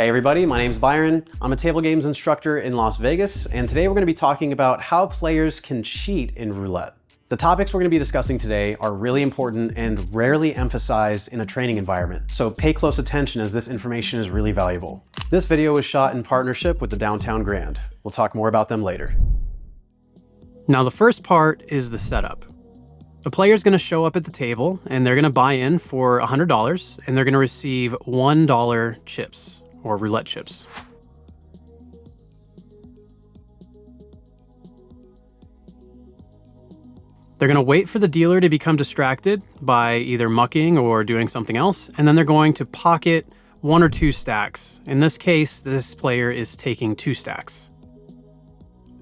Hey everybody, my name's Byron. I'm a table games instructor in Las Vegas, and today we're going to be talking about how players can cheat in roulette. The topics we're going to be discussing today are really important and rarely emphasized in a training environment, so pay close attention as this information is really valuable. This video was shot in partnership with the Downtown Grand. We'll talk more about them later. Now the first part is the setup. The player's going to show up at the table and they're going to buy in for $100 and they're going to receive $1 chips or roulette chips. They're going to wait for the dealer to become distracted by either mucking or doing something else, and then they're going to pocket 1 or 2 stacks. In this case, this player is taking 2 stacks.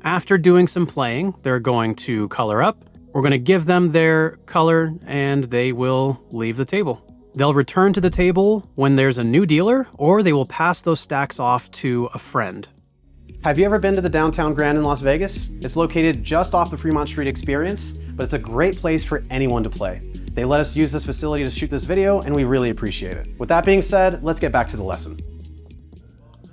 After doing some playing, they're going to color up. We're going to give them their color and they will leave the table. They'll return to the table when there's a new dealer, or they will pass those stacks off to a friend. Have you ever been to the Downtown Grand in Las Vegas? It's located just off the Fremont Street Experience, but it's a great place for anyone to play. They let us use this facility to shoot this video, and we really appreciate it. With that being said, let's get back to the lesson.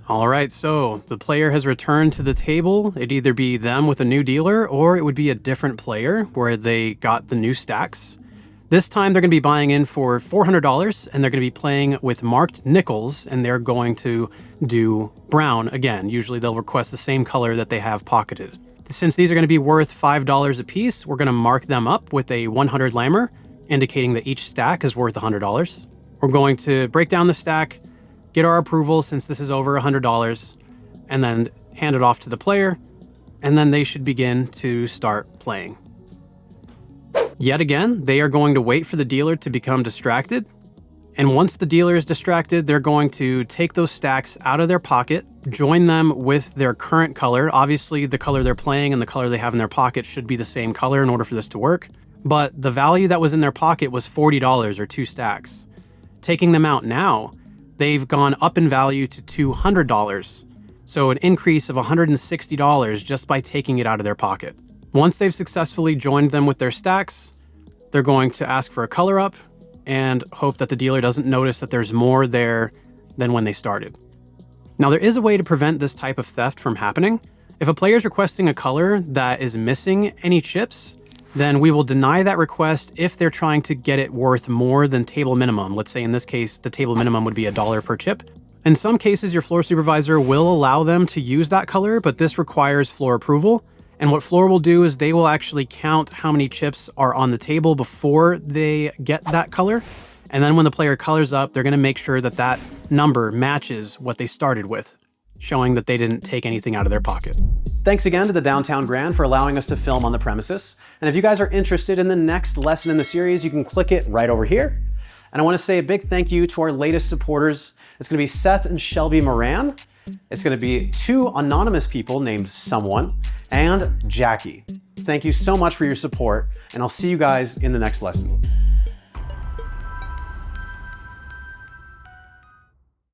All right, so the player has returned to the table. It'd either be them with a new dealer, or it would be a different player where they got the new stacks. This time they're going to be buying in for $400 and they're going to be playing with marked nickels, and they're going to do brown again. Usually they'll request the same color that they have pocketed. Since these are going to be worth $5 a piece, we're going to mark them up with a 100 lammer, indicating that each stack is worth $100. We're going to break down the stack, get our approval since this is over $100, and then hand it off to the player, and then they should begin to start playing. Yet again, they are going to wait for the dealer to become distracted. And once the dealer is distracted, they're going to take those stacks out of their pocket, join them with their current color. Obviously, the color they're playing and the color they have in their pocket should be the same color in order for this to work. But the value that was in their pocket was $40 or 2 stacks. Taking them out now, they've gone up in value to $200. So an increase of $160 just by taking it out of their pocket. Once they've successfully joined them with their stacks, they're going to ask for a color up and hope that the dealer doesn't notice that there's more there than when they started. Now, there is a way to prevent this type of theft from happening. If a player is requesting a color that is missing any chips, then we will deny that request if they're trying to get it worth more than table minimum. Let's say in this case, the table minimum would be $1 per chip. In some cases, your floor supervisor will allow them to use that color, but this requires floor approval. And what floor will do is they will actually count how many chips are on the table before they get that color. And then when the player colors up, they're going to make sure that that number matches what they started with, showing that they didn't take anything out of their pocket. Thanks again to the Downtown Grand for allowing us to film on the premises. And if you guys are interested in the next lesson in the series, you can click it right over here. And I want to say a big thank you to our latest supporters. It's going to be Seth and Shelby Moran. It's going to be 2 anonymous people named Someone and Jackie. Thank you so much for your support, and I'll see you guys in the next lesson.